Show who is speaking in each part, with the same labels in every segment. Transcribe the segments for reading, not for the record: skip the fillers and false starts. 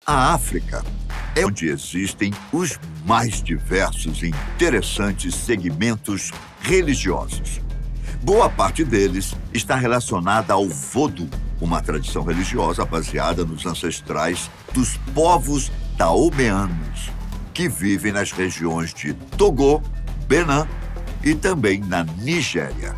Speaker 1: A África é onde existem os mais diversos e interessantes segmentos religiosos. Boa parte deles está relacionada ao Vodou, uma tradição religiosa baseada nos ancestrais dos povos daomeanos, que vivem nas regiões de Togo, Benin e também na Nigéria.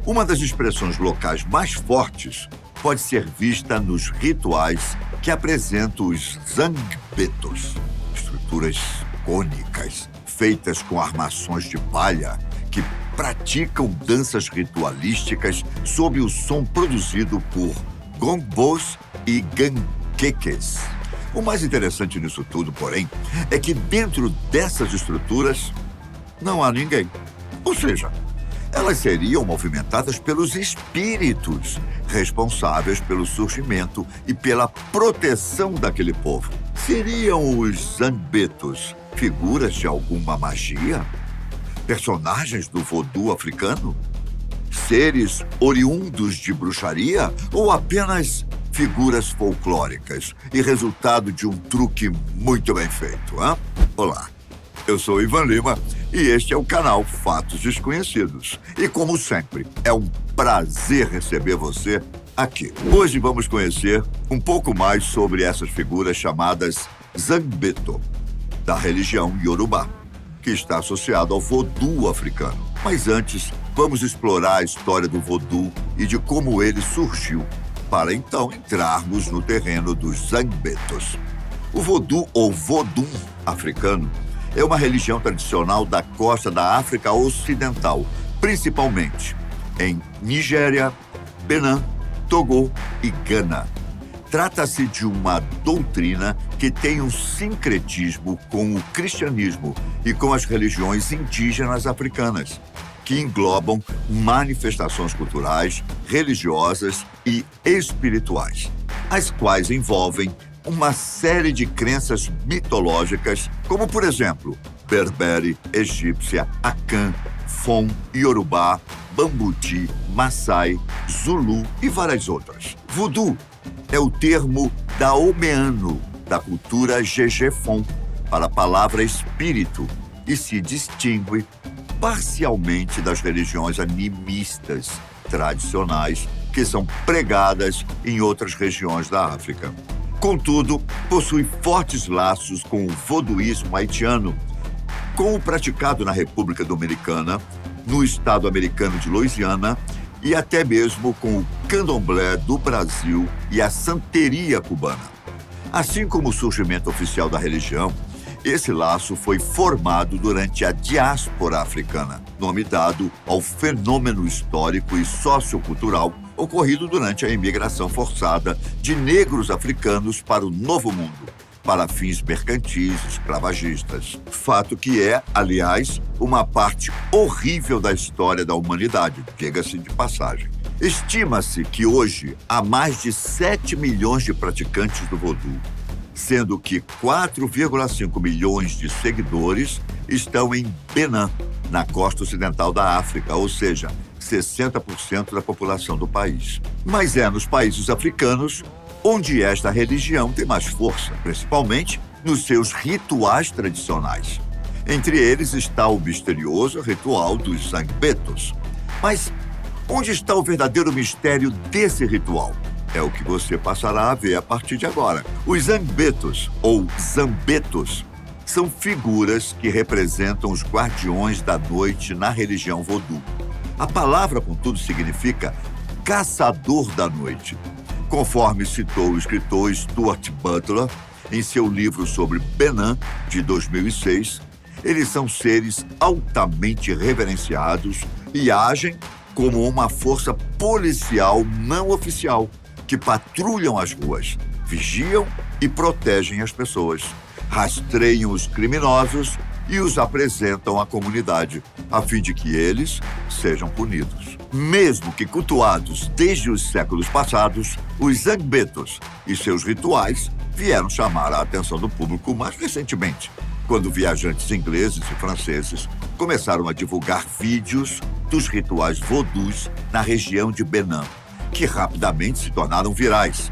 Speaker 1: Uma das expressões locais mais fortes pode ser vista nos rituais que apresentam os zangbetos, estruturas cônicas feitas com armações de palha que praticam danças ritualísticas sob o som produzido por gongbos e ganqueques. O mais interessante nisso tudo, porém, é que dentro dessas estruturas não há ninguém. Ou seja, elas seriam movimentadas pelos espíritos responsáveis pelo surgimento e pela proteção daquele povo. Seriam os zangbetos figuras de alguma magia? Personagens do vodou africano? Seres oriundos de bruxaria ou apenas figuras folclóricas e resultado de um truque muito bem feito, hein? Olá, eu sou Ivan Lima e este é o canal Fatos Desconhecidos. E como sempre, é um prazer receber você aqui. Hoje vamos conhecer um pouco mais sobre essas figuras chamadas Zangbeto, da religião Yorubá, que está associado ao vodou africano. Mas antes, vamos explorar a história do vodou e de como ele surgiu, para então entrarmos no terreno dos zangbetos. O vodou ou vodum africano é uma religião tradicional da costa da África Ocidental, principalmente em Nigéria, Benin, Togo e Gana. Trata-se de uma doutrina que tem um sincretismo com o cristianismo e com as religiões indígenas africanas, que englobam manifestações culturais, religiosas e espirituais, as quais envolvem uma série de crenças mitológicas, como, por exemplo, berbere, egípcia, akan, fon, iorubá, bambuti, maasai, zulu e várias outras. Voodoo é o termo daomeano da cultura Gegefon para a palavra espírito e se distingue parcialmente das religiões animistas tradicionais que são pregadas em outras regiões da África. Contudo, possui fortes laços com o vodouísmo haitiano, com o praticado na República Dominicana, no estado americano de Louisiana e até mesmo com o candomblé do Brasil e a santeria cubana. Assim como o surgimento oficial da religião, esse laço foi formado durante a diáspora africana, nome dado ao fenômeno histórico e sociocultural ocorrido durante a imigração forçada de negros africanos para o Novo Mundo, para fins mercantis, escravagistas. Fato que é, aliás, uma parte horrível da história da humanidade, diga-se de passagem. Estima-se que hoje há mais de 7 milhões de praticantes do vodou, sendo que 4,5 milhões de seguidores estão em Benin, na costa ocidental da África, ou seja, 60% da população do país. Mas é nos países africanos onde esta religião tem mais força, principalmente nos seus rituais tradicionais. Entre eles está o misterioso ritual dos zangbetos. Mas onde está o verdadeiro mistério desse ritual? É o que você passará a ver a partir de agora. Os zangbetos, ou zambetos, são figuras que representam os guardiões da noite na religião vodou. A palavra, contudo, significa caçador da noite, conforme citou o escritor Stuart Butler em seu livro sobre Benin, de 2006. Eles são seres altamente reverenciados e agem como uma força policial não oficial, que patrulham as ruas, vigiam e protegem as pessoas, rastreiam os criminosos e os apresentam à comunidade, a fim de que eles sejam punidos. Mesmo que cultuados desde os séculos passados, os zangbetos e seus rituais vieram chamar a atenção do público mais recentemente, quando viajantes ingleses e franceses começaram a divulgar vídeos dos rituais vodus na região de Benin, que rapidamente se tornaram virais.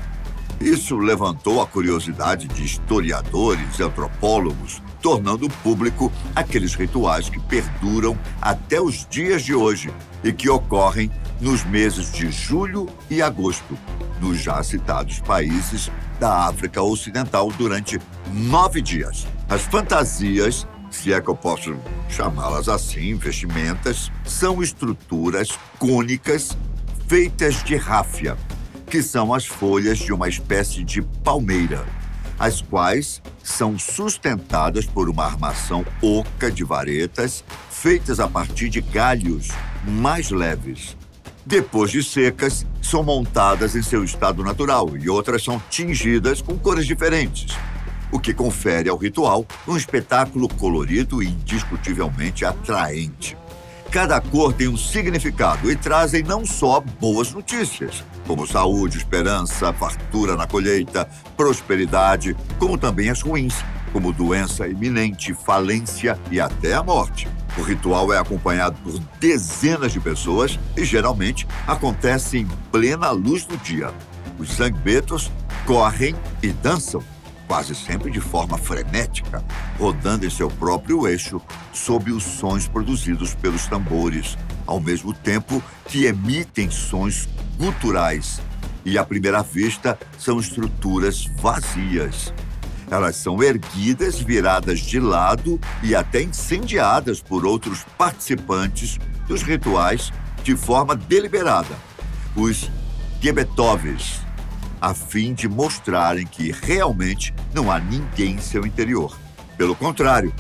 Speaker 1: Isso levantou a curiosidade de historiadores e antropólogos, tornando público aqueles rituais que perduram até os dias de hoje e que ocorrem nos meses de julho e agosto, nos já citados países da África Ocidental durante 9 dias. As fantasias, se é que eu posso chamá-las assim, vestimentas, são estruturas cônicas feitas de ráfia, que são as folhas de uma espécie de palmeira, as quais são sustentadas por uma armação oca de varetas feitas a partir de galhos mais leves. Depois de secas, são montadas em seu estado natural e outras são tingidas com cores diferentes, o que confere ao ritual um espetáculo colorido e indiscutivelmente atraente. Cada cor tem um significado e trazem não só boas notícias, como saúde, esperança, fartura na colheita, prosperidade, como também as ruins, como doença iminente, falência e até a morte. O ritual é acompanhado por dezenas de pessoas e geralmente acontece em plena luz do dia. Os zangbetos correm e dançam, quase sempre de forma frenética, rodando em seu próprio eixo sob os sons produzidos pelos tambores, ao mesmo tempo que emitem sons guturais. E, à primeira vista, são estruturas vazias. Elas são erguidas, viradas de lado e até incendiadas por outros participantes dos rituais de forma deliberada, os Gebetoves, a fim de mostrarem que realmente não há ninguém em seu interior. Pelo contrário,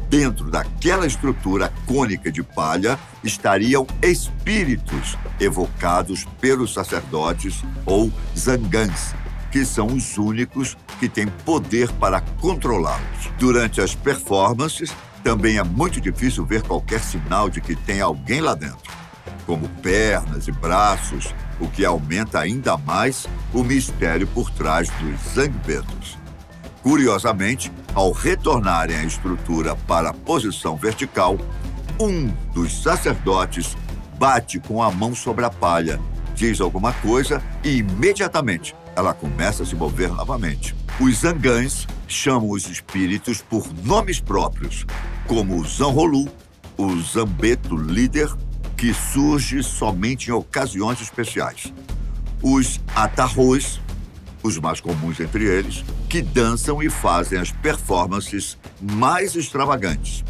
Speaker 1: dentro daquela estrutura cônica de palha estariam espíritos evocados pelos sacerdotes ou zangans, que são os únicos que têm poder para controlá-los. Durante as performances, também é muito difícil ver qualquer sinal de que tem alguém lá dentro, como pernas e braços, o que aumenta ainda mais o mistério por trás dos zangbetos. Curiosamente, ao retornarem à estrutura para a posição vertical, um dos sacerdotes bate com a mão sobre a palha, diz alguma coisa e imediatamente ela começa a se mover novamente. Os zangãs chamam os espíritos por nomes próprios, como o Zanrolu, o Zambeto líder, que surge somente em ocasiões especiais. Os Atarros, os mais comuns entre eles, que dançam e fazem as performances mais extravagantes.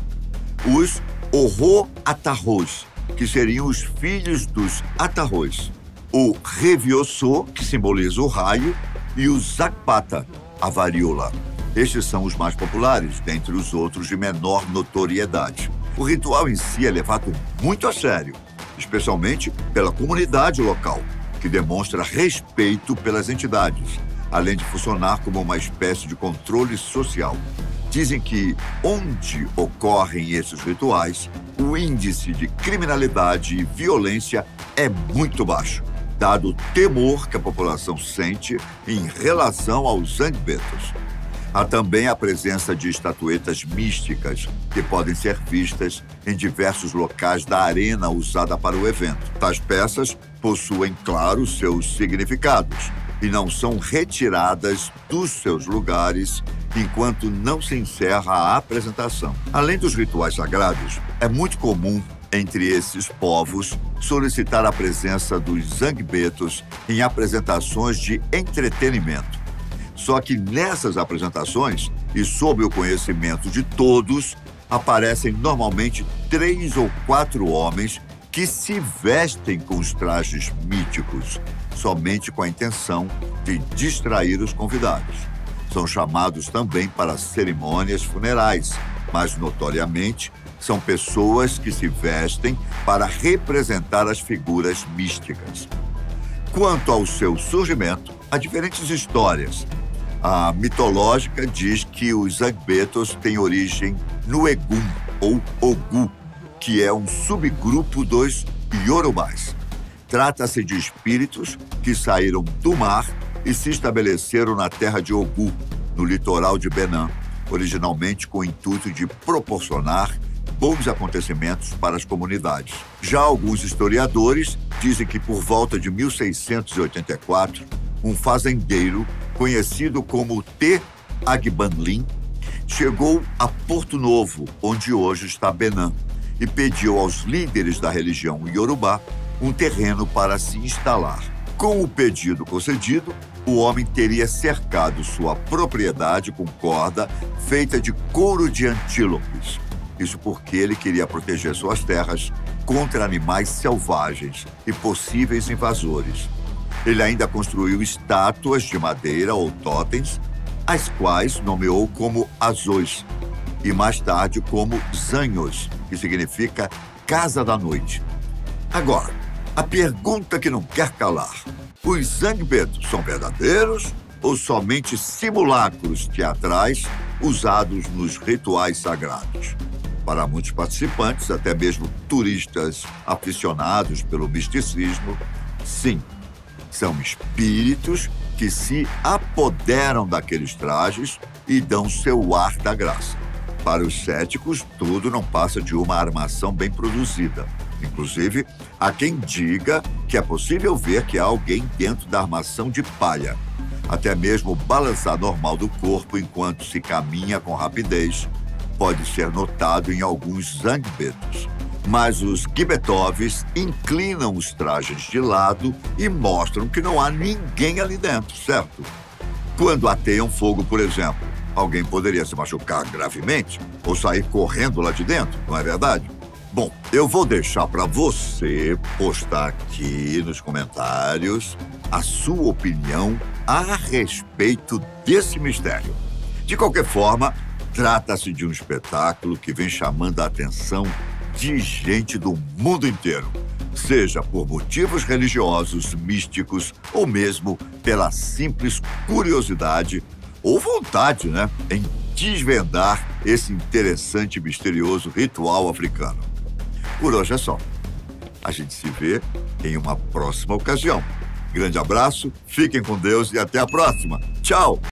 Speaker 1: Os Oro-Atarros, que seriam os filhos dos Atarros. O Revioso, que simboliza o raio, e o Zakpata, a varíola. Estes são os mais populares, dentre os outros de menor notoriedade. O ritual em si é levado muito a sério, especialmente pela comunidade local, que demonstra respeito pelas entidades, além de funcionar como uma espécie de controle social. Dizem que, onde ocorrem esses rituais, o índice de criminalidade e violência é muito baixo, dado o temor que a população sente em relação aos zangbetos. Há também a presença de estatuetas místicas, que podem ser vistas em diversos locais da arena usada para o evento. Tais peças possuem, claro, seus significados e não são retiradas dos seus lugares enquanto não se encerra a apresentação. Além dos rituais sagrados, é muito comum entre esses povos solicitar a presença dos zangbetos em apresentações de entretenimento. Só que nessas apresentações, e sob o conhecimento de todos, aparecem normalmente 3 ou 4 homens que se vestem com os trajes míticos, somente com a intenção de distrair os convidados. São chamados também para cerimônias funerais, mas notoriamente são pessoas que se vestem para representar as figuras místicas. Quanto ao seu surgimento, há diferentes histórias. A mitológica diz que os zangbetos têm origem no Egum, ou Ogu, que é um subgrupo dos Yorubás. Trata-se de espíritos que saíram do mar e se estabeleceram na terra de Ogu, no litoral de Benin, originalmente com o intuito de proporcionar bons acontecimentos para as comunidades. Já alguns historiadores dizem que por volta de 1684, um fazendeiro conhecido como Te Agbanlim, chegou a Porto Novo, onde hoje está Benin, e pediu aos líderes da religião Yorubá um terreno para se instalar. Com o pedido concedido, o homem teria cercado sua propriedade com corda feita de couro de antílopes. Isso porque ele queria proteger suas terras contra animais selvagens e possíveis invasores. Ele ainda construiu estátuas de madeira ou totens, as quais nomeou como Azóis, e mais tarde como Zanhos, que significa Casa da Noite. Agora, a pergunta que não quer calar: os Zangbetos são verdadeiros ou somente simulacros teatrais usados nos rituais sagrados? Para muitos participantes, até mesmo turistas aficionados pelo misticismo, sim, são espíritos que se apoderam daqueles trajes e dão seu ar da graça. Para os céticos, tudo não passa de uma armação bem produzida. Inclusive, há quem diga que é possível ver que há alguém dentro da armação de palha. Até mesmo o balançar normal do corpo enquanto se caminha com rapidez pode ser notado em alguns Zangbetos. Mas os Gibetovs inclinam os trajes de lado e mostram que não há ninguém ali dentro, certo? Quando ateiam fogo, por exemplo, alguém poderia se machucar gravemente ou sair correndo lá de dentro, não é verdade? Bom, eu vou deixar para você postar aqui nos comentários a sua opinião a respeito desse mistério. De qualquer forma, trata-se de um espetáculo que vem chamando a atenção de gente do mundo inteiro, seja por motivos religiosos, místicos ou mesmo pela simples curiosidade ou vontade, em desvendar esse interessante e misterioso ritual africano. Por hoje é só. A gente se vê em uma próxima ocasião. Grande abraço, fiquem com Deus e até a próxima. Tchau!